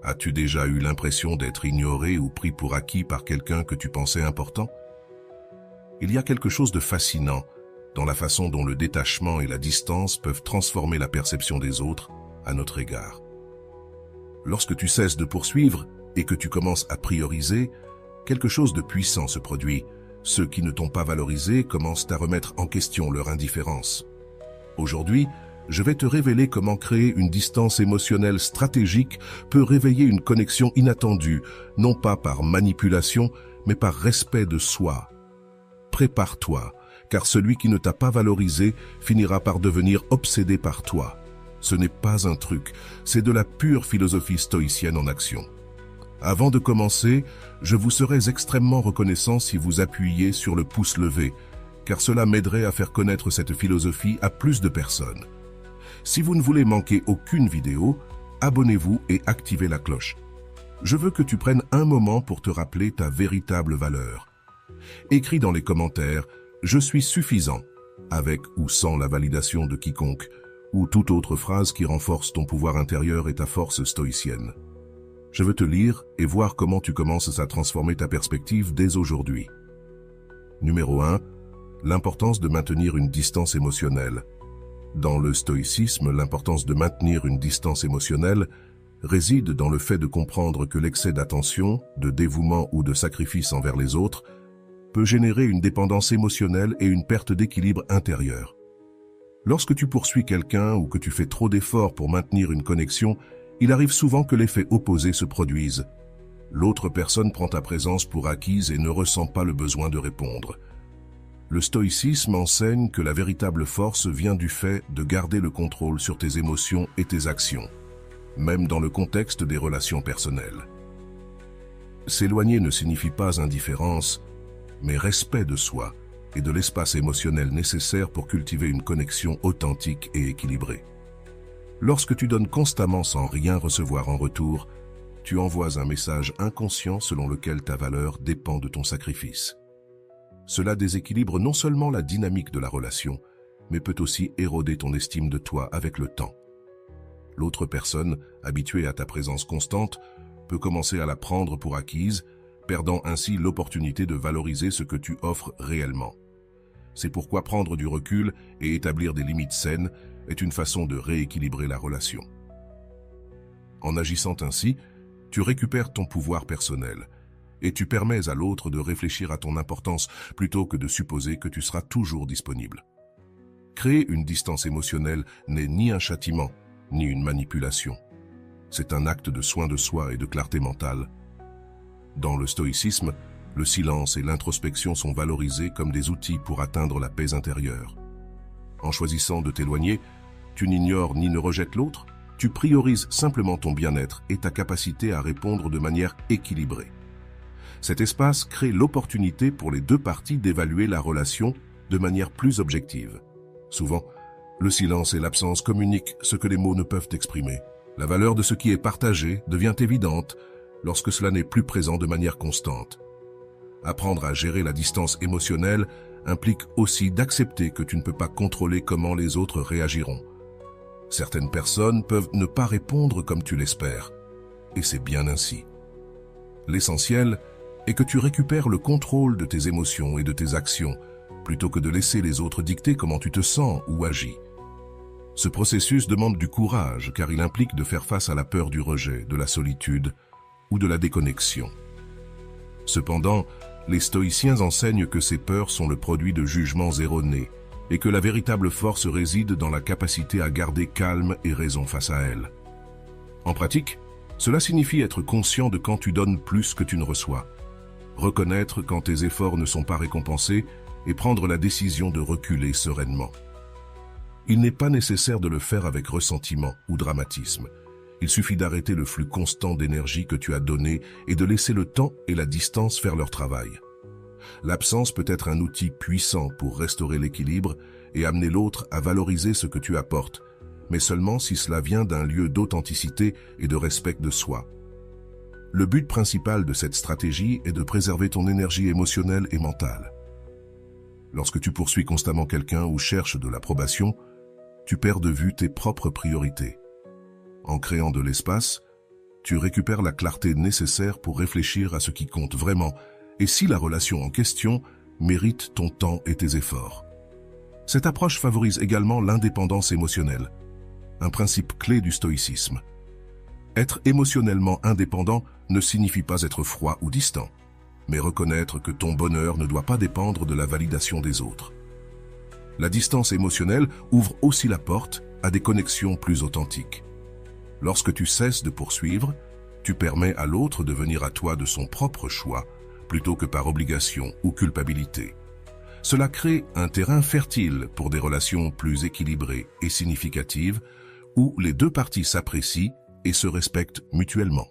As-tu déjà eu l'impression d'être ignoré ou pris pour acquis par quelqu'un que tu pensais important? Il y a quelque chose de fascinant dans la façon dont le détachement et la distance peuvent transformer la perception des autres à notre égard. Lorsque tu cesses de poursuivre et que tu commences à prioriser, quelque chose de puissant se produit. Ceux qui ne t'ont pas valorisé commencent à remettre en question leur indifférence. Aujourd'hui, je vais te révéler comment créer une distance émotionnelle stratégique peut réveiller une connexion inattendue, non pas par manipulation, mais par respect de soi. Prépare-toi, car celui qui ne t'a pas valorisé finira par devenir obsédé par toi. Ce n'est pas un truc, c'est de la pure philosophie stoïcienne en action. Avant de commencer, je vous serais extrêmement reconnaissant si vous appuyiez sur le pouce levé, car cela m'aiderait à faire connaître cette philosophie à plus de personnes. Si vous ne voulez manquer aucune vidéo, abonnez-vous et activez la cloche. Je veux que tu prennes un moment pour te rappeler ta véritable valeur. Écris dans les commentaires « Je suis suffisant » avec ou sans la validation de quiconque, ou toute autre phrase qui renforce ton pouvoir intérieur et ta force stoïcienne. Je veux te lire et voir comment tu commences à transformer ta perspective dès aujourd'hui. Numéro 1. L'importance de maintenir une distance émotionnelle. Dans le stoïcisme, l'importance de maintenir une distance émotionnelle réside dans le fait de comprendre que l'excès d'attention, de dévouement ou de sacrifice envers les autres peut générer une dépendance émotionnelle et une perte d'équilibre intérieur. Lorsque tu poursuis quelqu'un ou que tu fais trop d'efforts pour maintenir une connexion, il arrive souvent que l'effet opposé se produise. L'autre personne prend ta présence pour acquise et ne ressent pas le besoin de répondre. Le stoïcisme enseigne que la véritable force vient du fait de garder le contrôle sur tes émotions et tes actions, même dans le contexte des relations personnelles. S'éloigner ne signifie pas indifférence, mais respect de soi et de l'espace émotionnel nécessaire pour cultiver une connexion authentique et équilibrée. Lorsque tu donnes constamment sans rien recevoir en retour, tu envoies un message inconscient selon lequel ta valeur dépend de ton sacrifice. Cela déséquilibre non seulement la dynamique de la relation, mais peut aussi éroder ton estime de toi avec le temps. L'autre personne, habituée à ta présence constante, peut commencer à la prendre pour acquise, perdant ainsi l'opportunité de valoriser ce que tu offres réellement. C'est pourquoi prendre du recul et établir des limites saines est une façon de rééquilibrer la relation. En agissant ainsi, tu récupères ton pouvoir personnel et tu permets à l'autre de réfléchir à ton importance plutôt que de supposer que tu seras toujours disponible. Créer une distance émotionnelle n'est ni un châtiment, ni une manipulation. C'est un acte de soin de soi et de clarté mentale. Dans le stoïcisme, le silence et l'introspection sont valorisés comme des outils pour atteindre la paix intérieure. En choisissant de t'éloigner, tu n'ignores ni ne rejettes l'autre, tu priorises simplement ton bien-être et ta capacité à répondre de manière équilibrée. Cet espace crée l'opportunité pour les deux parties d'évaluer la relation de manière plus objective. Souvent, le silence et l'absence communiquent ce que les mots ne peuvent exprimer. La valeur de ce qui est partagé devient évidente lorsque cela n'est plus présent de manière constante. Apprendre à gérer la distance émotionnelle implique aussi d'accepter que tu ne peux pas contrôler comment les autres réagiront. Certaines personnes peuvent ne pas répondre comme tu l'espères, et c'est bien ainsi. L'essentiel est que tu récupères le contrôle de tes émotions et de tes actions, plutôt que de laisser les autres dicter comment tu te sens ou agis. Ce processus demande du courage, car il implique de faire face à la peur du rejet, de la solitude ou de la déconnexion. Cependant, les stoïciens enseignent que ces peurs sont le produit de jugements erronés et que la véritable force réside dans la capacité à garder calme et raison face à elles. En pratique, cela signifie être conscient de quand tu donnes plus que tu ne reçois, reconnaître quand tes efforts ne sont pas récompensés et prendre la décision de reculer sereinement. Il n'est pas nécessaire de le faire avec ressentiment ou dramatisme. Il suffit d'arrêter le flux constant d'énergie que tu as donné et de laisser le temps et la distance faire leur travail. L'absence peut être un outil puissant pour restaurer l'équilibre et amener l'autre à valoriser ce que tu apportes, mais seulement si cela vient d'un lieu d'authenticité et de respect de soi. Le but principal de cette stratégie est de préserver ton énergie émotionnelle et mentale. Lorsque tu poursuis constamment quelqu'un ou cherches de l'approbation, tu perds de vue tes propres priorités. En créant de l'espace, tu récupères la clarté nécessaire pour réfléchir à ce qui compte vraiment et si la relation en question mérite ton temps et tes efforts. Cette approche favorise également l'indépendance émotionnelle, un principe clé du stoïcisme. Être émotionnellement indépendant ne signifie pas être froid ou distant, mais reconnaître que ton bonheur ne doit pas dépendre de la validation des autres. La distance émotionnelle ouvre aussi la porte à des connexions plus authentiques. Lorsque tu cesses de poursuivre, tu permets à l'autre de venir à toi de son propre choix, plutôt que par obligation ou culpabilité. Cela crée un terrain fertile pour des relations plus équilibrées et significatives, où les deux parties s'apprécient et se respectent mutuellement.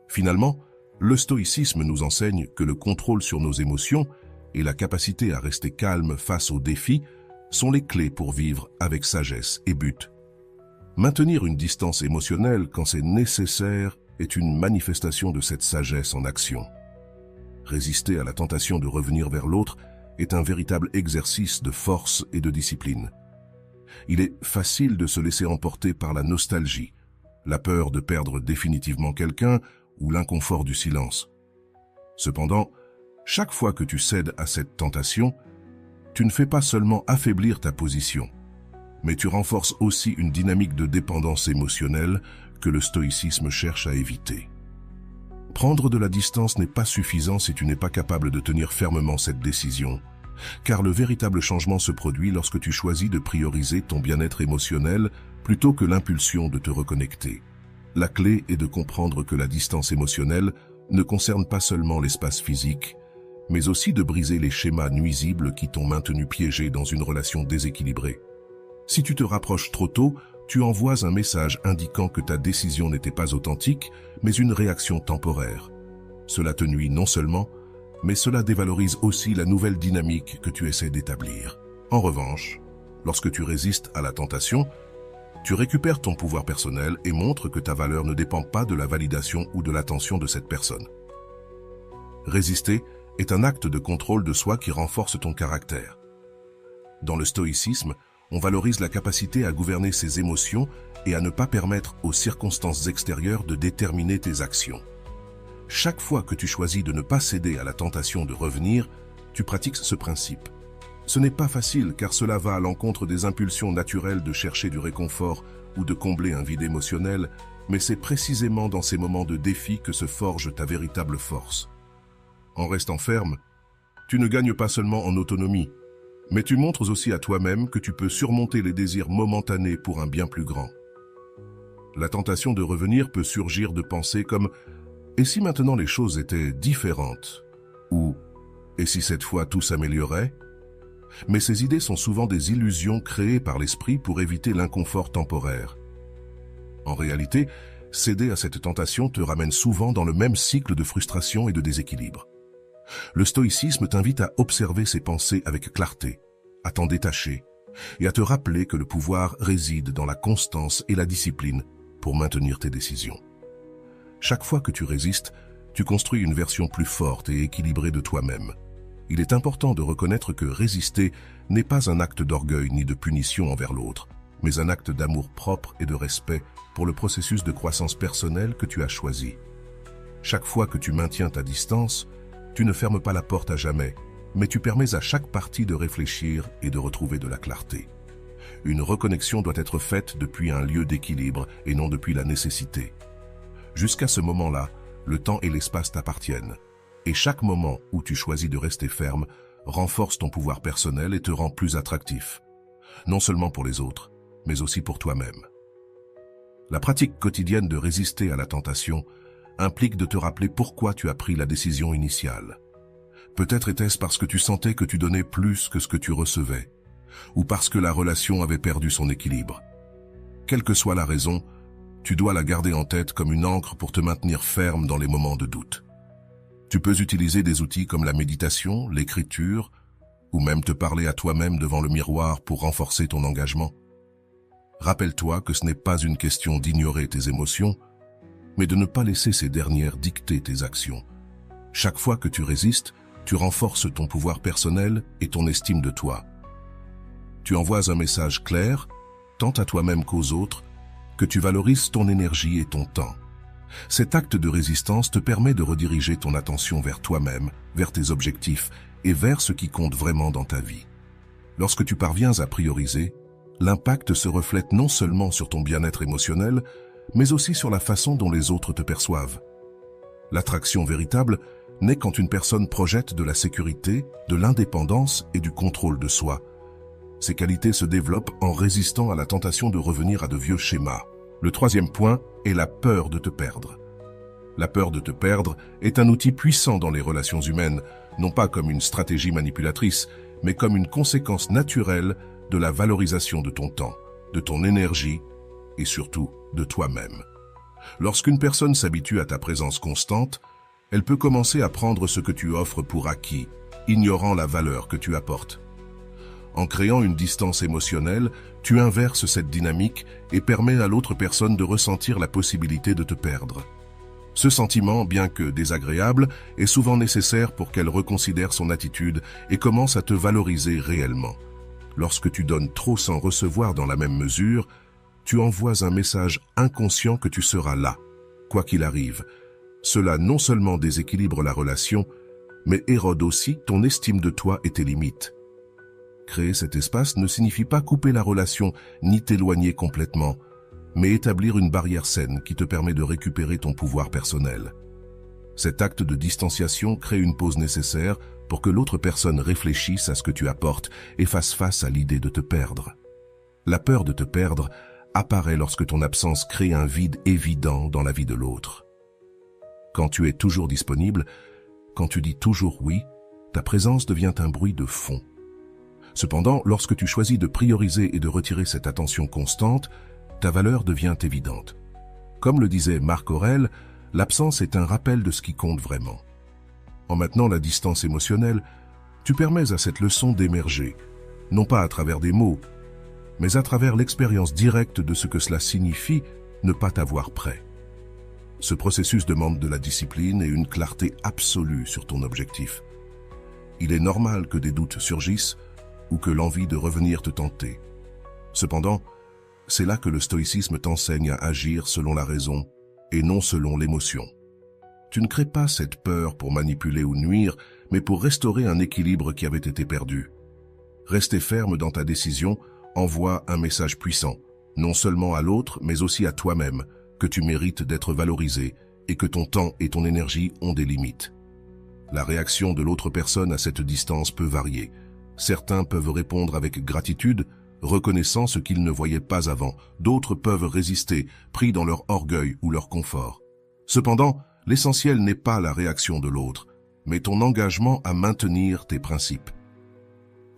Finalement, le stoïcisme nous enseigne que le contrôle sur nos émotions et la capacité à rester calme face aux défis sont les clés pour vivre avec sagesse et but. Maintenir une distance émotionnelle quand c'est nécessaire est une manifestation de cette sagesse en action. Résister à la tentation de revenir vers l'autre est un véritable exercice de force et de discipline. Il est facile de se laisser emporter par la nostalgie, la peur de perdre définitivement quelqu'un ou l'inconfort du silence. Cependant, chaque fois que tu cèdes à cette tentation, tu ne fais pas seulement affaiblir ta position, mais tu renforces aussi une dynamique de dépendance émotionnelle que le stoïcisme cherche à éviter. Prendre de la distance n'est pas suffisant si tu n'es pas capable de tenir fermement cette décision, car le véritable changement se produit lorsque tu choisis de prioriser ton bien-être émotionnel plutôt que l'impulsion de te reconnecter. La clé est de comprendre que la distance émotionnelle ne concerne pas seulement l'espace physique, mais aussi de briser les schémas nuisibles qui t'ont maintenu piégé dans une relation déséquilibrée. Si tu te rapproches trop tôt, tu envoies un message indiquant que ta décision n'était pas authentique, mais une réaction temporaire. Cela te nuit non seulement, mais cela dévalorise aussi la nouvelle dynamique que tu essaies d'établir. En revanche, lorsque tu résistes à la tentation, tu récupères ton pouvoir personnel et montres que ta valeur ne dépend pas de la validation ou de l'attention de cette personne. Résister est un acte de contrôle de soi qui renforce ton caractère. Dans le stoïcisme, on valorise la capacité à gouverner ses émotions et à ne pas permettre aux circonstances extérieures de déterminer tes actions. Chaque fois que tu choisis de ne pas céder à la tentation de revenir, tu pratiques ce principe. Ce n'est pas facile car cela va à l'encontre des impulsions naturelles de chercher du réconfort ou de combler un vide émotionnel, mais c'est précisément dans ces moments de défi que se forge ta véritable force. En restant ferme, tu ne gagnes pas seulement en autonomie, mais tu montres aussi à toi-même que tu peux surmonter les désirs momentanés pour un bien plus grand. La tentation de revenir peut surgir de pensées comme « et si maintenant les choses étaient différentes ?» ou « et si cette fois tout s'améliorait ?» Mais ces idées sont souvent des illusions créées par l'esprit pour éviter l'inconfort temporaire. En réalité, céder à cette tentation te ramène souvent dans le même cycle de frustration et de déséquilibre. Le stoïcisme t'invite à observer ces pensées avec clarté, à t'en détacher et à te rappeler que le pouvoir réside dans la constance et la discipline pour maintenir tes décisions. Chaque fois que tu résistes, tu construis une version plus forte et équilibrée de toi-même. Il est important de reconnaître que résister n'est pas un acte d'orgueil ni de punition envers l'autre, mais un acte d'amour propre et de respect pour le processus de croissance personnelle que tu as choisi. Chaque fois que tu maintiens ta distance, tu ne fermes pas la porte à jamais, mais tu permets à chaque partie de réfléchir et de retrouver de la clarté. Une reconnexion doit être faite depuis un lieu d'équilibre et non depuis la nécessité. Jusqu'à ce moment-là, le temps et l'espace t'appartiennent. Et chaque moment où tu choisis de rester ferme renforce ton pouvoir personnel et te rend plus attractif. Non seulement pour les autres, mais aussi pour toi-même. La pratique quotidienne de résister à la tentation implique de te rappeler pourquoi tu as pris la décision initiale. Peut-être était-ce parce que tu sentais que tu donnais plus que ce que tu recevais, ou parce que la relation avait perdu son équilibre. Quelle que soit la raison, tu dois la garder en tête comme une ancre pour te maintenir ferme dans les moments de doute. Tu peux utiliser des outils comme la méditation, l'écriture, ou même te parler à toi-même devant le miroir pour renforcer ton engagement. Rappelle-toi que ce n'est pas une question d'ignorer tes émotions, mais de ne pas laisser ces dernières dicter tes actions. Chaque fois que tu résistes, tu renforces ton pouvoir personnel et ton estime de toi. Tu envoies un message clair, tant à toi-même qu'aux autres, que tu valorises ton énergie et ton temps. Cet acte de résistance te permet de rediriger ton attention vers toi-même, vers tes objectifs et vers ce qui compte vraiment dans ta vie. Lorsque tu parviens à prioriser, l'impact se reflète non seulement sur ton bien-être émotionnel, mais aussi sur la façon dont les autres te perçoivent. L'attraction véritable naît quand une personne projette de la sécurité, de l'indépendance et du contrôle de soi. Ces qualités se développent en résistant à la tentation de revenir à de vieux schémas. Le troisième point est la peur de te perdre. La peur de te perdre est un outil puissant dans les relations humaines, non pas comme une stratégie manipulatrice, mais comme une conséquence naturelle de la valorisation de ton temps, de ton énergie et surtout de toi-même. Lorsqu'une personne s'habitue à ta présence constante, elle peut commencer à prendre ce que tu offres pour acquis, ignorant la valeur que tu apportes. En créant une distance émotionnelle, tu inverses cette dynamique et permets à l'autre personne de ressentir la possibilité de te perdre. Ce sentiment, bien que désagréable, est souvent nécessaire pour qu'elle reconsidère son attitude et commence à te valoriser réellement. Lorsque tu donnes trop sans recevoir dans la même mesure, tu envoies un message inconscient que tu seras là, quoi qu'il arrive. Cela non seulement déséquilibre la relation, mais érode aussi ton estime de toi et tes limites. Créer cet espace ne signifie pas couper la relation ni t'éloigner complètement, mais établir une barrière saine qui te permet de récupérer ton pouvoir personnel. Cet acte de distanciation crée une pause nécessaire pour que l'autre personne réfléchisse à ce que tu apportes et fasse face à l'idée de te perdre. La peur de te perdre apparaît lorsque ton absence crée un vide évident dans la vie de l'autre. Quand tu es toujours disponible, quand tu dis toujours oui, ta présence devient un bruit de fond. Cependant, lorsque tu choisis de prioriser et de retirer cette attention constante, ta valeur devient évidente. Comme le disait Marc Aurèle, l'absence est un rappel de ce qui compte vraiment. En maintenant la distance émotionnelle, tu permets à cette leçon d'émerger, non pas à travers des mots, mais à travers l'expérience directe de ce que cela signifie ne pas t'avoir prêt. Ce processus demande de la discipline et une clarté absolue sur ton objectif. Il est normal que des doutes surgissent ou que l'envie de revenir te tenter. Cependant, c'est là que le stoïcisme t'enseigne à agir selon la raison et non selon l'émotion. Tu ne crées pas cette peur pour manipuler ou nuire, mais pour restaurer un équilibre qui avait été perdu. Rester ferme dans ta décision envoie un message puissant, non seulement à l'autre, mais aussi à toi-même, que tu mérites d'être valorisé et que ton temps et ton énergie ont des limites. La réaction de l'autre personne à cette distance peut varier. Certains peuvent répondre avec gratitude, reconnaissant ce qu'ils ne voyaient pas avant. D'autres peuvent résister, pris dans leur orgueil ou leur confort. Cependant, l'essentiel n'est pas la réaction de l'autre, mais ton engagement à maintenir tes principes.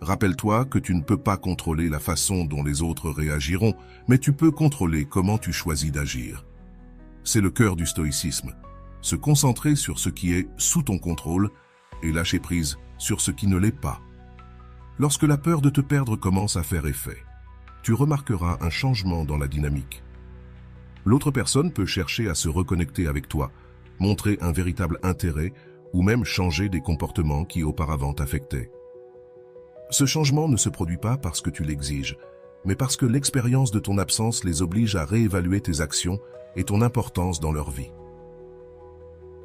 Rappelle-toi que tu ne peux pas contrôler la façon dont les autres réagiront, mais tu peux contrôler comment tu choisis d'agir. C'est le cœur du stoïcisme. Se concentrer sur ce qui est sous ton contrôle et lâcher prise sur ce qui ne l'est pas. Lorsque la peur de te perdre commence à faire effet, tu remarqueras un changement dans la dynamique. L'autre personne peut chercher à se reconnecter avec toi, montrer un véritable intérêt ou même changer des comportements qui auparavant t'affectaient. Ce changement ne se produit pas parce que tu l'exiges, mais parce que l'expérience de ton absence les oblige à réévaluer tes actions et ton importance dans leur vie.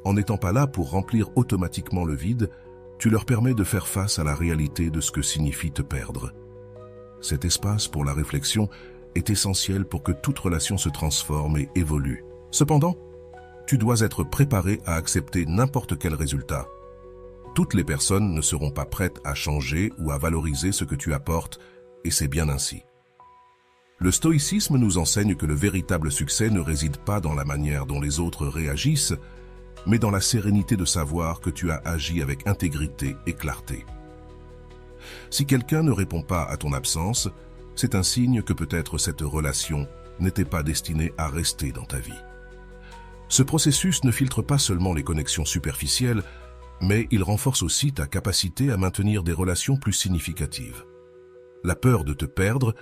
En n'étant pas là pour remplir automatiquement le vide, tu leur permets de faire face à la réalité de ce que signifie te perdre. Cet espace pour la réflexion est essentiel pour que toute relation se transforme et évolue. Cependant, tu dois être préparé à accepter n'importe quel résultat. Toutes les personnes ne seront pas prêtes à changer ou à valoriser ce que tu apportes, et c'est bien ainsi. Le stoïcisme nous enseigne que le véritable succès ne réside pas dans la manière dont les autres réagissent, mais dans la sérénité de savoir que tu as agi avec intégrité et clarté. Si quelqu'un ne répond pas à ton absence, c'est un signe que peut-être cette relation n'était pas destinée à rester dans ta vie. Ce processus ne filtre pas seulement les connexions superficielles, mais il renforce aussi ta capacité à maintenir des relations plus significatives. La peur de te perdre,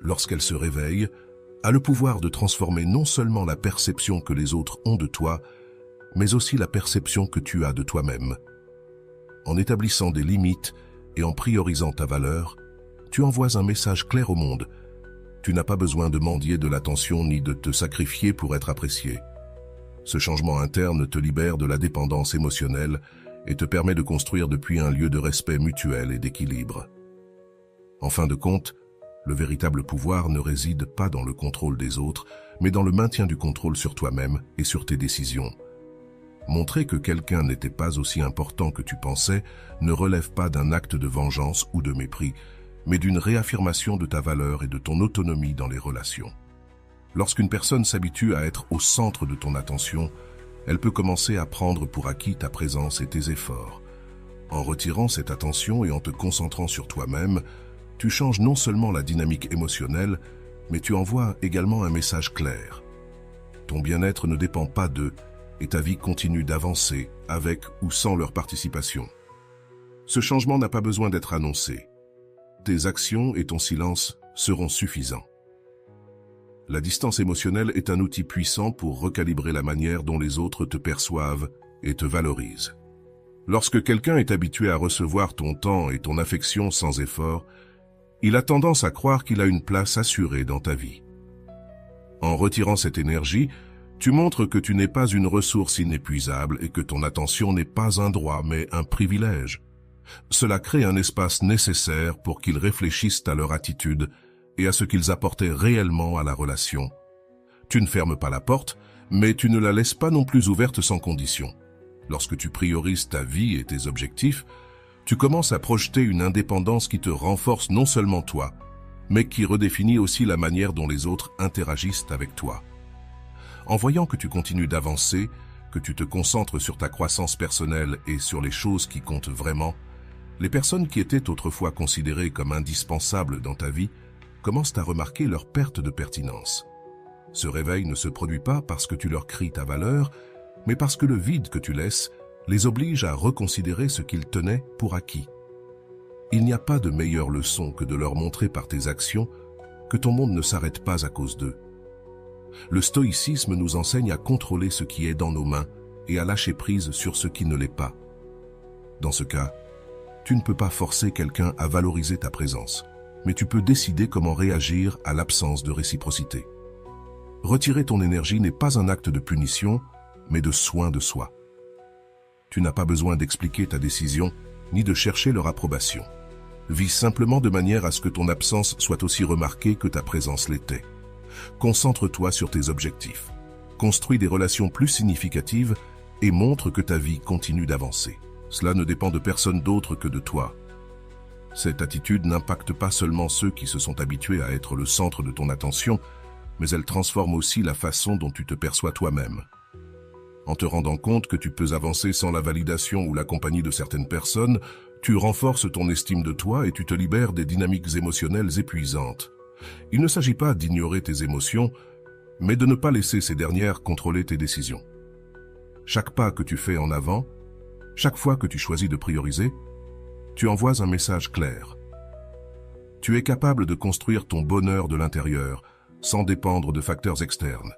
lorsqu'elle se réveille, a le pouvoir de transformer non seulement la perception que les autres ont de toi, mais aussi la perception que tu as de toi-même. En établissant des limites et en priorisant ta valeur, tu envoies un message clair au monde. Tu n'as pas besoin de mendier de l'attention ni de te sacrifier pour être apprécié. Ce changement interne te libère de la dépendance émotionnelle et te permet de construire depuis un lieu de respect mutuel et d'équilibre. En fin de compte, le véritable pouvoir ne réside pas dans le contrôle des autres, mais dans le maintien du contrôle sur toi-même et sur tes décisions. Montrer que quelqu'un n'était pas aussi important que tu pensais ne relève pas d'un acte de vengeance ou de mépris, mais d'une réaffirmation de ta valeur et de ton autonomie dans les relations. Lorsqu'une personne s'habitue à être au centre de ton attention, elle peut commencer à prendre pour acquis ta présence et tes efforts. En retirant cette attention et en te concentrant sur toi-même, tu changes non seulement la dynamique émotionnelle, mais tu envoies également un message clair. Ton bien-être ne dépend pas d'eux et ta vie continue d'avancer avec ou sans leur participation. Ce changement n'a pas besoin d'être annoncé. Tes actions et ton silence seront suffisants. La distance émotionnelle est un outil puissant pour recalibrer la manière dont les autres te perçoivent et te valorisent. Lorsque quelqu'un est habitué à recevoir ton temps et ton affection sans effort, il a tendance à croire qu'il a une place assurée dans ta vie. En retirant cette énergie, tu montres que tu n'es pas une ressource inépuisable et que ton attention n'est pas un droit mais un privilège. Cela crée un espace nécessaire pour qu'ils réfléchissent à leur attitude et à ce qu'ils apportaient réellement à la relation. Tu ne fermes pas la porte, mais tu ne la laisses pas non plus ouverte sans condition. Lorsque tu priorises ta vie et tes objectifs, tu commences à projeter une indépendance qui te renforce non seulement toi, mais qui redéfinit aussi la manière dont les autres interagissent avec toi. En voyant que tu continues d'avancer, que tu te concentres sur ta croissance personnelle et sur les choses qui comptent vraiment, les personnes qui étaient autrefois considérées comme indispensables dans ta vie commencent à remarquer leur perte de pertinence. Ce réveil ne se produit pas parce que tu leur cries ta valeur, mais parce que le vide que tu laisses les oblige à reconsidérer ce qu'ils tenaient pour acquis. Il n'y a pas de meilleure leçon que de leur montrer par tes actions que ton monde ne s'arrête pas à cause d'eux. Le stoïcisme nous enseigne à contrôler ce qui est dans nos mains et à lâcher prise sur ce qui ne l'est pas. Dans ce cas, tu ne peux pas forcer quelqu'un à valoriser ta présence, mais tu peux décider comment réagir à l'absence de réciprocité. Retirer ton énergie n'est pas un acte de punition, mais de soin de soi. Tu n'as pas besoin d'expliquer ta décision, ni de chercher leur approbation. Vis simplement de manière à ce que ton absence soit aussi remarquée que ta présence l'était. Concentre-toi sur tes objectifs. Construis des relations plus significatives et montre que ta vie continue d'avancer. Cela ne dépend de personne d'autre que de toi. Cette attitude n'impacte pas seulement ceux qui se sont habitués à être le centre de ton attention, mais elle transforme aussi la façon dont tu te perçois toi-même. En te rendant compte que tu peux avancer sans la validation ou la compagnie de certaines personnes, tu renforces ton estime de toi et tu te libères des dynamiques émotionnelles épuisantes. Il ne s'agit pas d'ignorer tes émotions, mais de ne pas laisser ces dernières contrôler tes décisions. Chaque pas que tu fais en avant, chaque fois que tu choisis de prioriser, tu envoies un message clair. Tu es capable de construire ton bonheur de l'intérieur, sans dépendre de facteurs externes.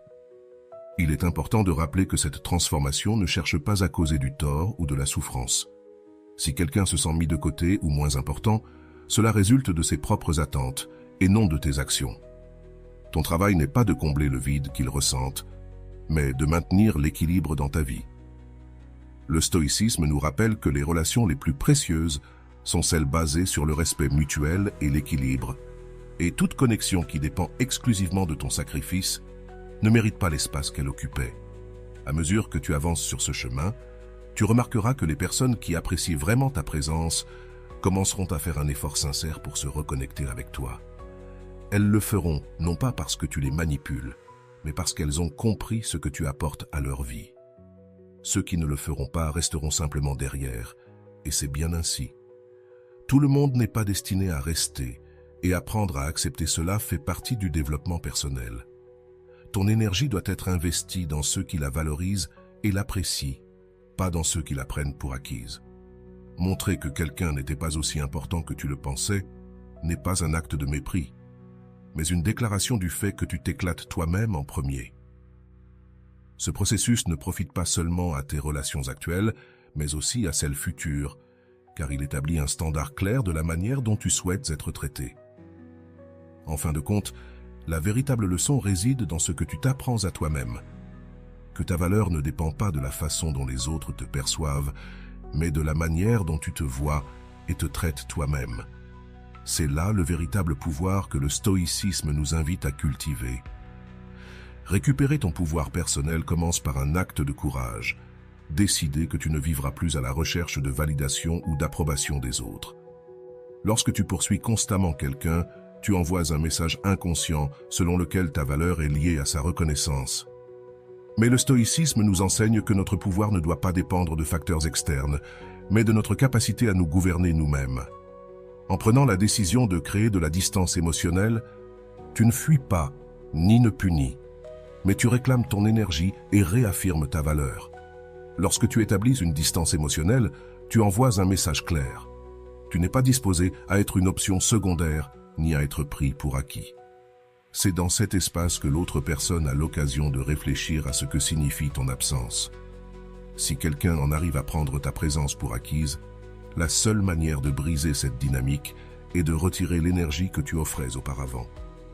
Il est important de rappeler que cette transformation ne cherche pas à causer du tort ou de la souffrance. Si quelqu'un se sent mis de côté ou moins important, cela résulte de ses propres attentes et non de tes actions. Ton travail n'est pas de combler le vide qu'il ressente, mais de maintenir l'équilibre dans ta vie. Le stoïcisme nous rappelle que les relations les plus précieuses sont celles basées sur le respect mutuel et l'équilibre, et toute connexion qui dépend exclusivement de ton sacrifice ne mérite pas l'espace qu'elle occupait. À mesure que tu avances sur ce chemin, tu remarqueras que les personnes qui apprécient vraiment ta présence commenceront à faire un effort sincère pour se reconnecter avec toi. Elles le feront non pas parce que tu les manipules, mais parce qu'elles ont compris ce que tu apportes à leur vie. Ceux qui ne le feront pas resteront simplement derrière, et c'est bien ainsi. Tout le monde n'est pas destiné à rester, et apprendre à accepter cela fait partie du développement personnel. Ton énergie doit être investie dans ceux qui la valorisent et l'apprécient, pas dans ceux qui la prennent pour acquise. Montrer que quelqu'un n'était pas aussi important que tu le pensais n'est pas un acte de mépris, mais une déclaration du fait que tu t'éclates toi-même en premier. Ce processus ne profite pas seulement à tes relations actuelles, mais aussi à celles futures, car il établit un standard clair de la manière dont tu souhaites être traité. En fin de compte, la véritable leçon réside dans ce que tu t'apprends à toi-même. que ta valeur ne dépend pas de la façon dont les autres te perçoivent, mais de la manière dont tu te vois et te traites toi-même. C'est là le véritable pouvoir que le stoïcisme nous invite à cultiver. Récupérer ton pouvoir personnel commence par un acte de courage. Décider que tu ne vivras plus à la recherche de validation ou d'approbation des autres. Lorsque tu poursuis constamment quelqu'un, tu envoies un message inconscient selon lequel ta valeur est liée à sa reconnaissance. Mais le stoïcisme nous enseigne que notre pouvoir ne doit pas dépendre de facteurs externes, mais de notre capacité à nous gouverner nous-mêmes. En prenant la décision de créer de la distance émotionnelle, tu ne fuis pas, ni ne punis, mais tu réclames ton énergie et réaffirmes ta valeur. Lorsque tu établis une distance émotionnelle, tu envoies un message clair. Tu n'es pas disposé à être une option secondaire, ni à être pris pour acquis. C'est dans cet espace que l'autre personne a l'occasion de réfléchir à ce que signifie ton absence. Si quelqu'un en arrive à prendre ta présence pour acquise, la seule manière de briser cette dynamique est de retirer l'énergie que tu offrais auparavant.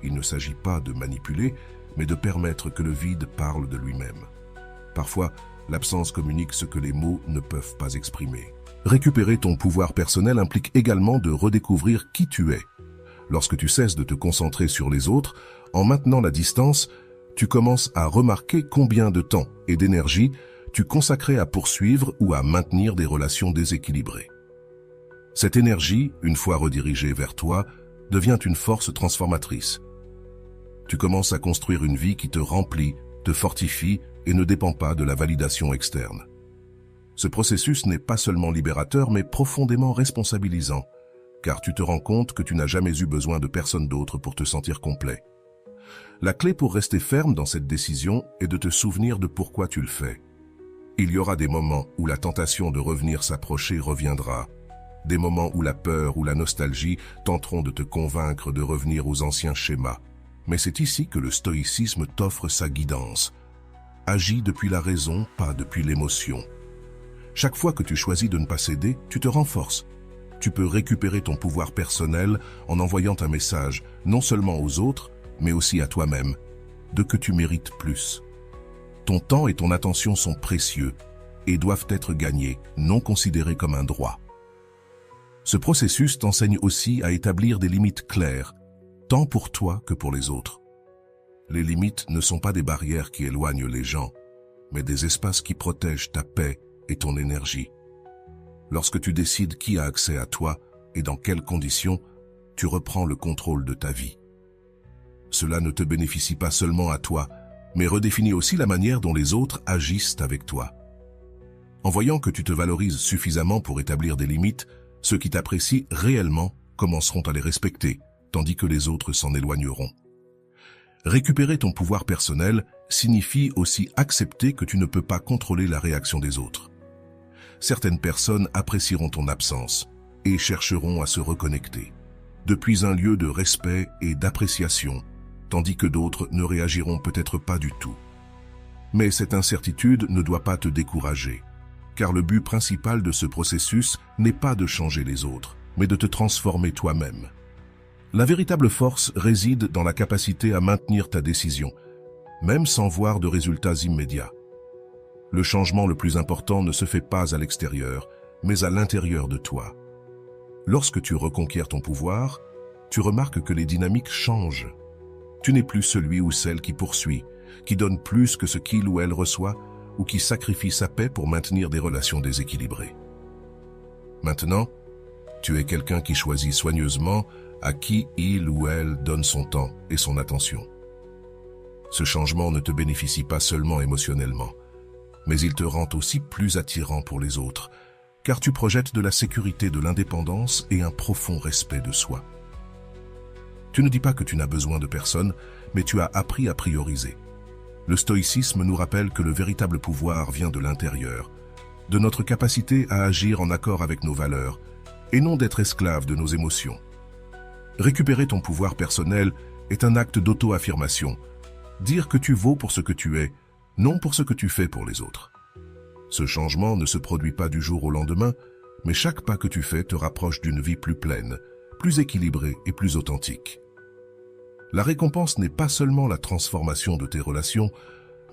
Il ne s'agit pas de manipuler, mais de permettre que le vide parle de lui-même. Parfois, l'absence communique ce que les mots ne peuvent pas exprimer. Récupérer ton pouvoir personnel implique également de redécouvrir qui tu es. Lorsque tu cesses de te concentrer sur les autres, en maintenant la distance, tu commences à remarquer combien de temps et d'énergie tu consacrais à poursuivre ou à maintenir des relations déséquilibrées. Cette énergie, une fois redirigée vers toi, devient une force transformatrice. Tu commences à construire une vie qui te remplit, te fortifie et ne dépend pas de la validation externe. Ce processus n'est pas seulement libérateur, mais profondément responsabilisant, car tu te rends compte que tu n'as jamais eu besoin de personne d'autre pour te sentir complet. La clé pour rester ferme dans cette décision est de te souvenir de pourquoi tu le fais. Il y aura des moments où la tentation de revenir s'approcher reviendra, des moments où la peur ou la nostalgie tenteront de te convaincre de revenir aux anciens schémas. Mais c'est ici que le stoïcisme t'offre sa guidance. Agis depuis la raison, pas depuis l'émotion. Chaque fois que tu choisis de ne pas céder, tu te renforces. Tu peux récupérer ton pouvoir personnel en envoyant un message, non seulement aux autres, mais aussi à toi-même, de que tu mérites plus. Ton temps et ton attention sont précieux et doivent être gagnés, non considérés comme un droit. Ce processus t'enseigne aussi à établir des limites claires, tant pour toi que pour les autres. Les limites ne sont pas des barrières qui éloignent les gens, mais des espaces qui protègent ta paix et ton énergie. Lorsque tu décides qui a accès à toi et dans quelles conditions, tu reprends le contrôle de ta vie. Cela ne te bénéficie pas seulement à toi, mais redéfinit aussi la manière dont les autres agissent avec toi. En voyant que tu te valorises suffisamment pour établir des limites, ceux qui t'apprécient réellement commenceront à les respecter, tandis que les autres s'en éloigneront. Récupérer ton pouvoir personnel signifie aussi accepter que tu ne peux pas contrôler la réaction des autres. Certaines personnes apprécieront ton absence et chercheront à se reconnecter, depuis un lieu de respect et d'appréciation, tandis que d'autres ne réagiront peut-être pas du tout. Mais cette incertitude ne doit pas te décourager, car le but principal de ce processus n'est pas de changer les autres, mais de te transformer toi-même. La véritable force réside dans la capacité à maintenir ta décision, même sans voir de résultats immédiats. Le changement le plus important ne se fait pas à l'extérieur, mais à l'intérieur de toi. Lorsque tu reconquiers ton pouvoir, tu remarques que les dynamiques changent. Tu n'es plus celui ou celle qui poursuit, qui donne plus que ce qu'il ou elle reçoit, ou qui sacrifie sa paix pour maintenir des relations déséquilibrées. Maintenant, tu es quelqu'un qui choisit soigneusement à qui il ou elle donne son temps et son attention. Ce changement ne te bénéficie pas seulement émotionnellement, mais il te rend aussi plus attirant pour les autres, car tu projettes de la sécurité, de l'indépendance et un profond respect de soi. Tu ne dis pas que tu n'as besoin de personne, mais tu as appris à prioriser. Le stoïcisme nous rappelle que le véritable pouvoir vient de l'intérieur, de notre capacité à agir en accord avec nos valeurs, et non d'être esclave de nos émotions. Récupérer ton pouvoir personnel est un acte d'auto-affirmation, dire que tu vaux pour ce que tu es, non pour ce que tu fais pour les autres. Ce changement ne se produit pas du jour au lendemain, mais chaque pas que tu fais te rapproche d'une vie plus pleine, plus équilibrée et plus authentique. La récompense n'est pas seulement la transformation de tes relations,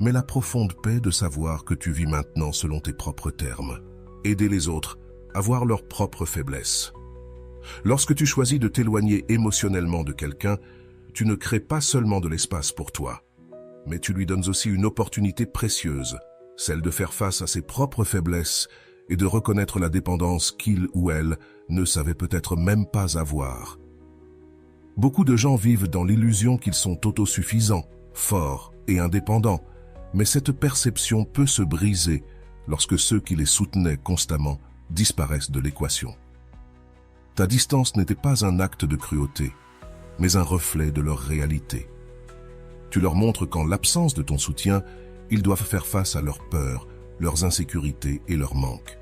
mais la profonde paix de savoir que tu vis maintenant selon tes propres termes. Aider les autres à voir leurs propres faiblesses. Lorsque tu choisis de t'éloigner émotionnellement de quelqu'un, tu ne crées pas seulement de l'espace pour toi, mais tu lui donnes aussi une opportunité précieuse, celle de faire face à ses propres faiblesses et de reconnaître la dépendance qu'il ou elle ne savait peut-être même pas avoir. Beaucoup de gens vivent dans l'illusion qu'ils sont autosuffisants, forts et indépendants, mais cette perception peut se briser lorsque ceux qui les soutenaient constamment disparaissent de l'équation. Ta distance n'était pas un acte de cruauté, mais un reflet de leur réalité. Tu leur montres qu'en l'absence de ton soutien, ils doivent faire face à leurs peurs, leurs insécurités et leurs manques.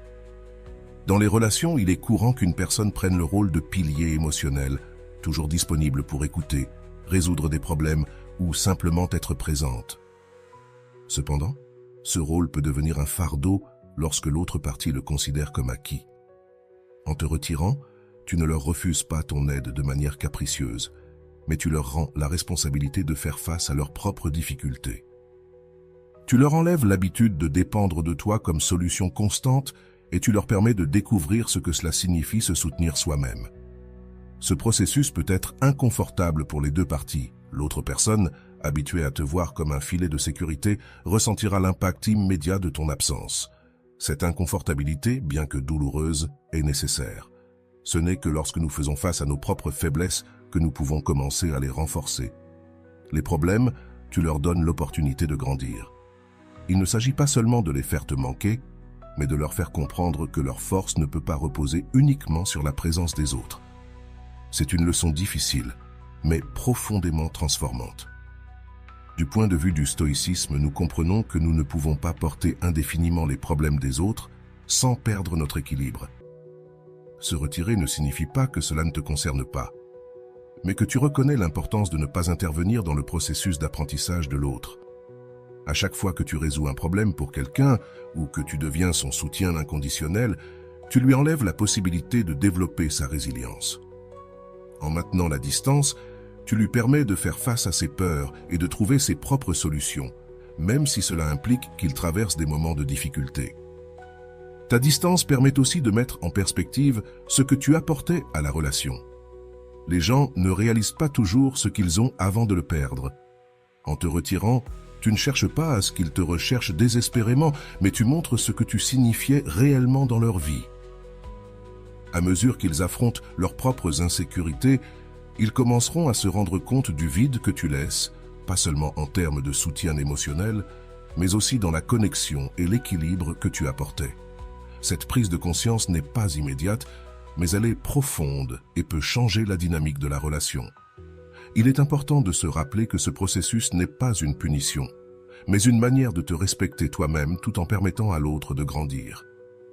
Dans les relations, il est courant qu'une personne prenne le rôle de pilier émotionnel, toujours disponible pour écouter, résoudre des problèmes ou simplement être présente. Cependant, ce rôle peut devenir un fardeau lorsque l'autre partie le considère comme acquis. En te retirant, tu ne leur refuses pas ton aide de manière capricieuse, mais tu leur rends la responsabilité de faire face à leurs propres difficultés. Tu leur enlèves l'habitude de dépendre de toi comme solution constante et tu leur permets de découvrir ce que cela signifie se soutenir soi-même. Ce processus peut être inconfortable pour les deux parties. L'autre personne, habituée à te voir comme un filet de sécurité, ressentira l'impact immédiat de ton absence. Cette inconfortabilité, bien que douloureuse, est nécessaire. Ce n'est que lorsque nous faisons face à nos propres faiblesses que nous pouvons commencer à les renforcer. Les problèmes, tu leur donnes l'opportunité de grandir. Il ne s'agit pas seulement de les faire te manquer, mais de leur faire comprendre que leur force ne peut pas reposer uniquement sur la présence des autres. C'est une leçon difficile, mais profondément transformante. Du point de vue du stoïcisme, nous comprenons que nous ne pouvons pas porter indéfiniment les problèmes des autres sans perdre notre équilibre. Se retirer ne signifie pas que cela ne te concerne pas, mais que tu reconnais l'importance de ne pas intervenir dans le processus d'apprentissage de l'autre. À chaque fois que tu résous un problème pour quelqu'un ou que tu deviens son soutien inconditionnel, tu lui enlèves la possibilité de développer sa résilience. En maintenant la distance, tu lui permets de faire face à ses peurs et de trouver ses propres solutions, même si cela implique qu'il traverse des moments de difficulté. Ta distance permet aussi de mettre en perspective ce que tu apportais à la relation. Les gens ne réalisent pas toujours ce qu'ils ont avant de le perdre. En te retirant, tu ne cherches pas à ce qu'ils te recherchent désespérément, mais tu montres ce que tu signifiais réellement dans leur vie. À mesure qu'ils affrontent leurs propres insécurités, ils commenceront à se rendre compte du vide que tu laisses, pas seulement en termes de soutien émotionnel, mais aussi dans la connexion et l'équilibre que tu apportais. Cette prise de conscience n'est pas immédiate, mais elle est profonde et peut changer la dynamique de la relation. Il est important de se rappeler que ce processus n'est pas une punition, mais une manière de te respecter toi-même tout en permettant à l'autre de grandir.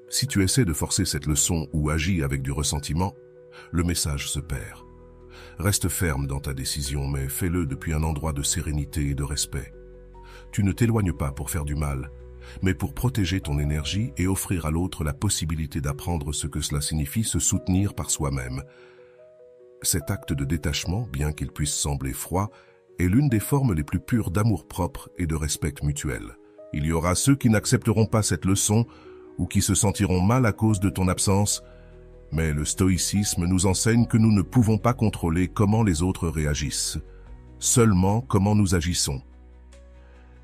Si tu essaies de forcer cette leçon ou agis avec du ressentiment, le message se perd. Reste ferme dans ta décision, mais fais-le depuis un endroit de sérénité et de respect. Tu ne t'éloignes pas pour faire du mal, mais pour protéger ton énergie et offrir à l'autre la possibilité d'apprendre ce que cela signifie se soutenir par soi-même. Cet acte de détachement, bien qu'il puisse sembler froid, est l'une des formes les plus pures d'amour-propre et de respect mutuel. Il y aura ceux qui n'accepteront pas cette leçon ou qui se sentiront mal à cause de ton absence, mais le stoïcisme nous enseigne que nous ne pouvons pas contrôler comment les autres réagissent, seulement comment nous agissons.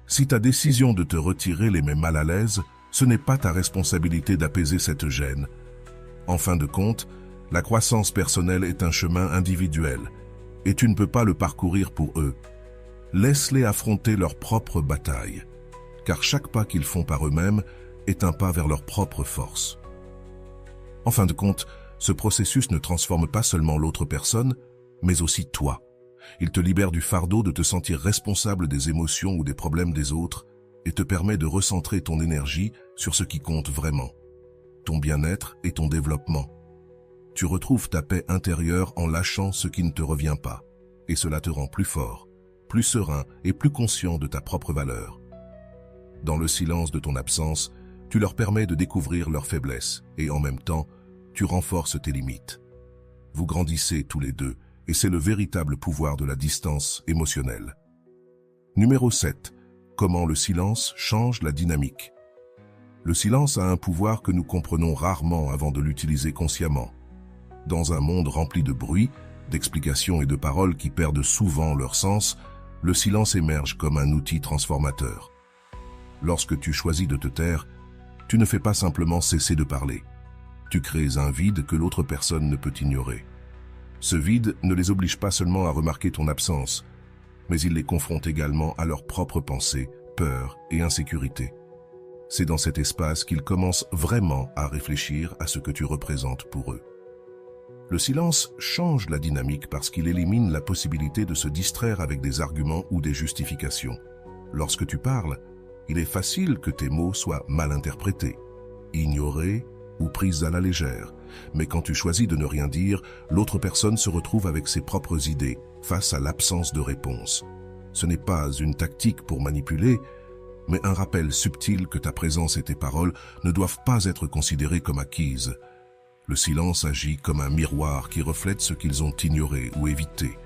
Si ta décision de te retirer les met mal à l'aise, ce n'est pas ta responsabilité d'apaiser cette gêne. En fin de compte, la croissance personnelle est un chemin individuel, et tu ne peux pas le parcourir pour eux. Laisse-les affronter leurs propres batailles, car chaque pas qu'ils font par eux-mêmes est un pas vers leur propre force. En fin de compte, ce processus ne transforme pas seulement l'autre personne, mais aussi toi. Il te libère du fardeau de te sentir responsable des émotions ou des problèmes des autres et te permet de recentrer ton énergie sur ce qui compte vraiment, ton bien-être et ton développement. Tu retrouves ta paix intérieure en lâchant ce qui ne te revient pas, et cela te rend plus fort, plus serein et plus conscient de ta propre valeur. Dans le silence de ton absence, tu leur permets de découvrir leurs faiblesses et en même temps, tu renforces tes limites. Vous grandissez tous les deux et c'est le véritable pouvoir de la distance émotionnelle. Numéro 7. comment le silence change la dynamique. Le silence a un pouvoir que nous comprenons rarement avant de l'utiliser consciemment. Dans un monde rempli de bruit, d'explications et de paroles qui perdent souvent leur sens, le silence émerge comme un outil transformateur. Lorsque tu choisis de te taire, tu ne fais pas simplement cesser de parler. Tu crées un vide que l'autre personne ne peut ignorer. Ce vide ne les oblige pas seulement à remarquer ton absence, mais il les confronte également à leurs propres pensées, peurs et insécurité. C'est dans cet espace qu'ils commencent vraiment à réfléchir à ce que tu représentes pour eux. Le silence change la dynamique parce qu'il élimine la possibilité de se distraire avec des arguments ou des justifications. Lorsque tu parles, il est facile que tes mots soient mal interprétés, ignorés ou pris à la légère. Mais quand tu choisis de ne rien dire, l'autre personne se retrouve avec ses propres idées face à l'absence de réponse. Ce n'est pas une tactique pour manipuler, mais un rappel subtil que ta présence et tes paroles ne doivent pas être considérées comme acquises. Le silence agit comme un miroir qui reflète ce qu'ils ont ignoré ou évité.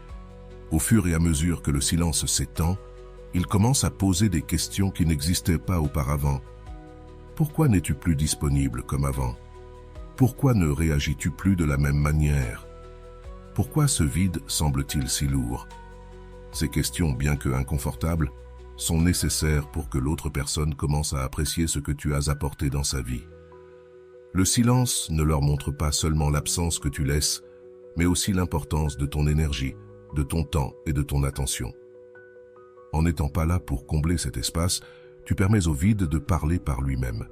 Au fur et à mesure que le silence s'étend, ils commencent à poser des questions qui n'existaient pas auparavant. Pourquoi n'es-tu plus disponible comme avant? Pourquoi ne réagis-tu plus de la même manière? Pourquoi ce vide semble-t-il si lourd? Ces questions, bien que inconfortables, sont nécessaires pour que l'autre personne commence à apprécier ce que tu as apporté dans sa vie. Le silence ne leur montre pas seulement l'absence que tu laisses, mais aussi l'importance de ton énergie, de ton temps et de ton attention. En n'étant pas là pour combler cet espace, tu permets au vide de parler par lui-même.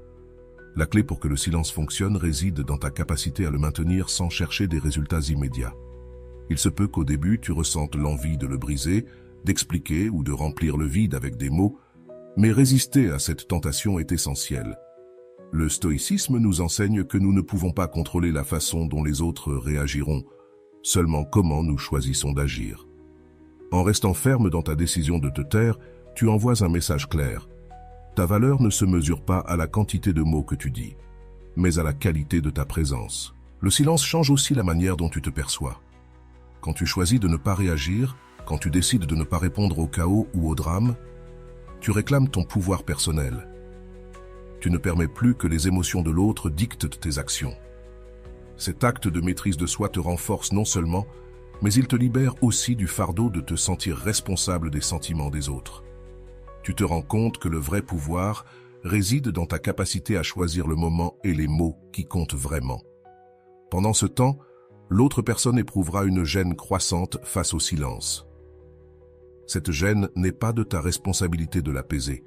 La clé pour que le silence fonctionne réside dans ta capacité à le maintenir sans chercher des résultats immédiats. Il se peut qu'au début tu ressentes l'envie de le briser, d'expliquer ou de remplir le vide avec des mots, mais résister à cette tentation est essentiel. Le stoïcisme nous enseigne que nous ne pouvons pas contrôler la façon dont les autres réagiront, seulement comment nous choisissons d'agir. En restant ferme dans ta décision de te taire, tu envoies un message clair. Ta valeur ne se mesure pas à la quantité de mots que tu dis, mais à la qualité de ta présence. Le silence change aussi la manière dont tu te perçois. Quand tu choisis de ne pas réagir, quand tu décides de ne pas répondre au chaos ou au drame, tu réclames ton pouvoir personnel. Tu ne permets plus que les émotions de l'autre dictent tes actions. Cet acte de maîtrise de soi te renforce non seulement, mais il te libère aussi du fardeau de te sentir responsable des sentiments des autres. Tu te rends compte que le vrai pouvoir réside dans ta capacité à choisir le moment et les mots qui comptent vraiment. Pendant ce temps, l'autre personne éprouvera une gêne croissante face au silence. Cette gêne n'est pas de ta responsabilité de l'apaiser.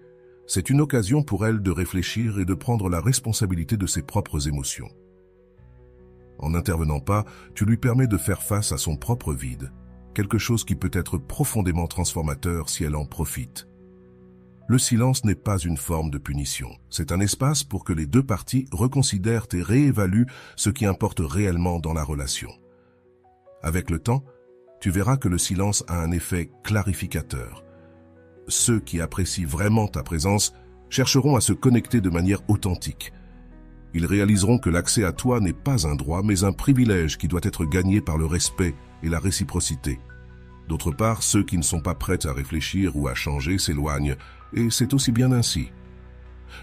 C'est une occasion pour elle de réfléchir et de prendre la responsabilité de ses propres émotions. En n'intervenant pas, tu lui permets de faire face à son propre vide, quelque chose qui peut être profondément transformateur si elle en profite. Le silence n'est pas une forme de punition. C'est un espace pour que les deux parties reconsidèrent et réévaluent ce qui importe réellement dans la relation. Avec le temps, tu verras que le silence a un effet clarificateur. Ceux qui apprécient vraiment ta présence chercheront à se connecter de manière authentique. Ils réaliseront que l'accès à toi n'est pas un droit, mais un privilège qui doit être gagné par le respect et la réciprocité. D'autre part, ceux qui ne sont pas prêts à réfléchir ou à changer s'éloignent, et c'est aussi bien ainsi.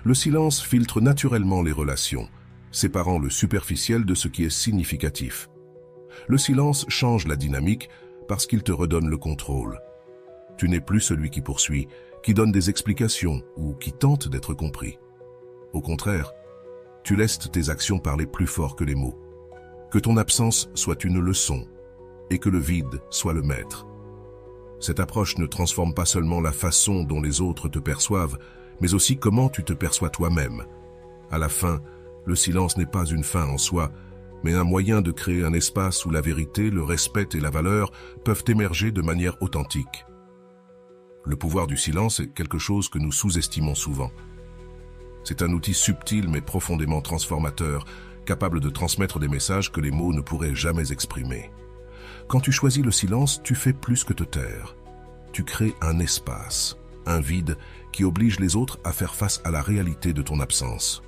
Le silence filtre naturellement les relations, séparant le superficiel de ce qui est significatif. Le silence change la dynamique parce qu'il te redonne le contrôle. Tu n'es plus celui qui poursuit, qui donne des explications ou qui tente d'être compris. Au contraire, tu laisses tes actions parler plus fort que les mots. Que ton absence soit une leçon et que le vide soit le maître. Cette approche ne transforme pas seulement la façon dont les autres te perçoivent, mais aussi comment tu te perçois toi-même. À la fin, le silence n'est pas une fin en soi, mais un moyen de créer un espace où la vérité, le respect et la valeur peuvent émerger de manière authentique. Le pouvoir du silence est quelque chose que nous sous-estimons souvent. C'est un outil subtil mais profondément transformateur, capable de transmettre des messages que les mots ne pourraient jamais exprimer. Quand tu choisis le silence, tu fais plus que te taire. Tu crées un espace, un vide qui oblige les autres à faire face à la réalité de ton absence.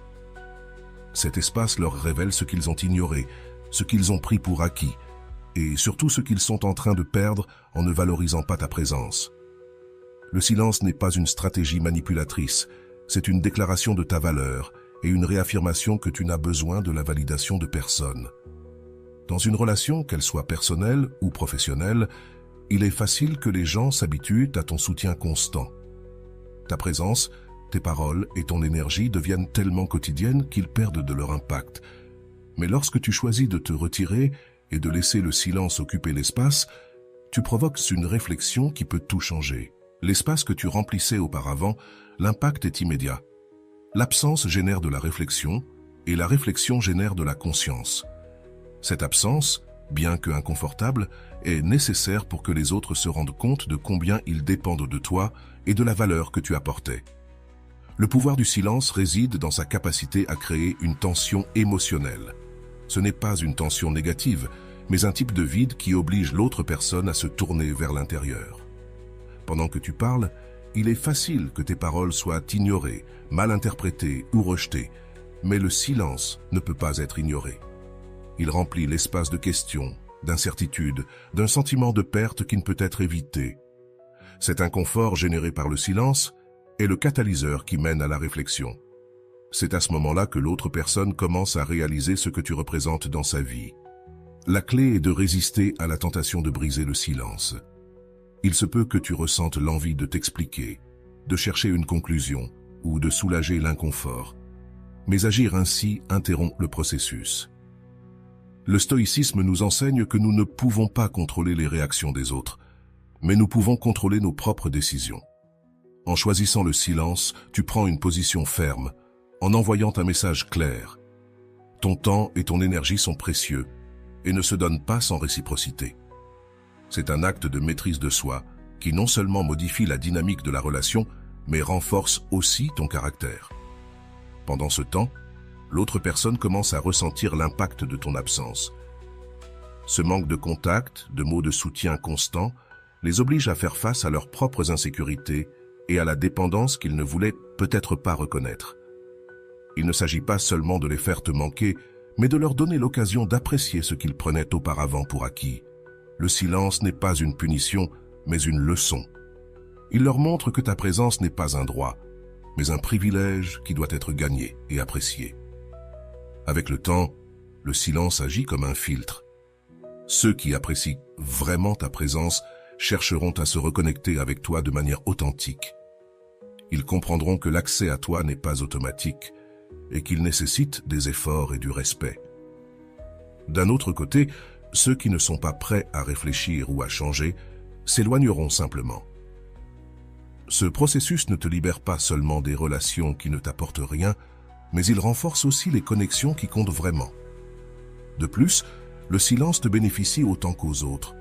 Cet espace leur révèle ce qu'ils ont ignoré, ce qu'ils ont pris pour acquis, et surtout ce qu'ils sont en train de perdre en ne valorisant pas ta présence. Le silence n'est pas une stratégie manipulatrice, c'est une déclaration de ta valeur et une réaffirmation que tu n'as besoin de la validation de personne. Dans une relation, qu'elle soit personnelle ou professionnelle, il est facile que les gens s'habituent à ton soutien constant. Ta présence, tes paroles et ton énergie deviennent tellement quotidiennes qu'ils perdent de leur impact. Mais lorsque tu choisis de te retirer et de laisser le silence occuper l'espace, tu provoques une réflexion qui peut tout changer. L'espace que tu remplissais auparavant, l'impact est immédiat. L'absence génère de la réflexion et la réflexion génère de la conscience. Cette absence, bien que inconfortable, est nécessaire pour que les autres se rendent compte de combien ils dépendent de toi et de la valeur que tu apportais. Le pouvoir du silence réside dans sa capacité à créer une tension émotionnelle. Ce n'est pas une tension négative, mais un type de vide qui oblige l'autre personne à se tourner vers l'intérieur. Pendant que tu parles, il est facile que tes paroles soient ignorées, mal interprétées ou rejetées, mais le silence ne peut pas être ignoré. Il remplit l'espace de questions, d'incertitudes, d'un sentiment de perte qui ne peut être évité. Cet inconfort généré par le silence est le catalyseur qui mène à la réflexion. C'est à ce moment-là que l'autre personne commence à réaliser ce que tu représentes dans sa vie. La clé est de résister à la tentation de briser le silence. Il se peut que tu ressentes l'envie de t'expliquer, de chercher une conclusion ou de soulager l'inconfort. Mais agir ainsi interrompt le processus. Le stoïcisme nous enseigne que nous ne pouvons pas contrôler les réactions des autres, mais nous pouvons contrôler nos propres décisions. En choisissant le silence, tu prends une position ferme, en envoyant un message clair. Ton temps et ton énergie sont précieux et ne se donnent pas sans réciprocité. C'est un acte de maîtrise de soi qui non seulement modifie la dynamique de la relation, mais renforce aussi ton caractère. Pendant ce temps, l'autre personne commence à ressentir l'impact de ton absence. Ce manque de contact, de mots de soutien constants, les oblige à faire face à leurs propres insécurités et à la dépendance qu'ils ne voulaient peut-être pas reconnaître. Il ne s'agit pas seulement de les faire te manquer, mais de leur donner l'occasion d'apprécier ce qu'ils prenaient auparavant pour acquis. Le silence n'est pas une punition, mais une leçon. Il leur montre que ta présence n'est pas un droit, mais un privilège qui doit être gagné et apprécié. Avec le temps, le silence agit comme un filtre. Ceux qui apprécient vraiment ta présence chercheront à se reconnecter avec toi de manière authentique. Ils comprendront que l'accès à toi n'est pas automatique et qu'il nécessite des efforts et du respect. D'un autre côté, ceux qui ne sont pas prêts à réfléchir ou à changer s'éloigneront simplement. Ce processus ne te libère pas seulement des relations qui ne t'apportent rien, mais il renforce aussi les connexions qui comptent vraiment. De plus, le silence te bénéficie autant qu'aux autres.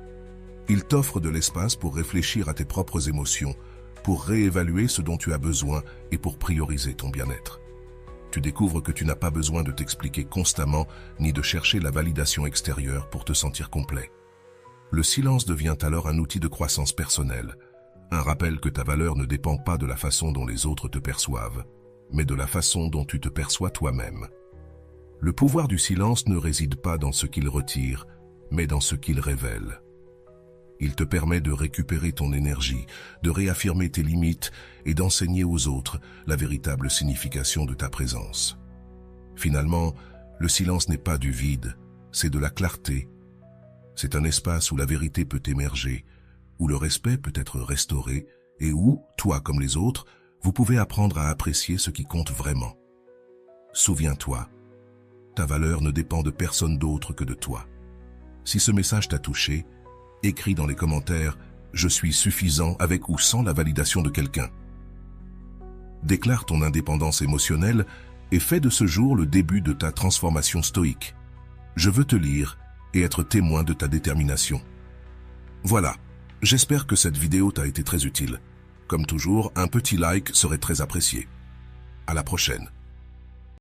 Il t'offre de l'espace pour réfléchir à tes propres émotions, pour réévaluer ce dont tu as besoin et pour prioriser ton bien-être. Tu découvres que tu n'as pas besoin de t'expliquer constamment ni de chercher la validation extérieure pour te sentir complet. Le silence devient alors un outil de croissance personnelle, un rappel que ta valeur ne dépend pas de la façon dont les autres te perçoivent, mais de la façon dont tu te perçois toi-même. Le pouvoir du silence ne réside pas dans ce qu'il retire, mais dans ce qu'il révèle. Il te permet de récupérer ton énergie, de réaffirmer tes limites et d'enseigner aux autres la véritable signification de ta présence. Finalement, le silence n'est pas du vide, c'est de la clarté. C'est un espace où la vérité peut émerger, où le respect peut être restauré et où, toi comme les autres, vous pouvez apprendre à apprécier ce qui compte vraiment. Souviens-toi, ta valeur ne dépend de personne d'autre que de toi. Si ce message t'a touché, écris dans les commentaires « Je suis suffisant avec ou sans la validation de quelqu'un ». Déclare ton indépendance émotionnelle et fais de ce jour le début de ta transformation stoïque. Je veux te lire et être témoin de ta détermination. Voilà, j'espère que cette vidéo t'a été très utile. Comme toujours, un petit like serait très apprécié. À la prochaine.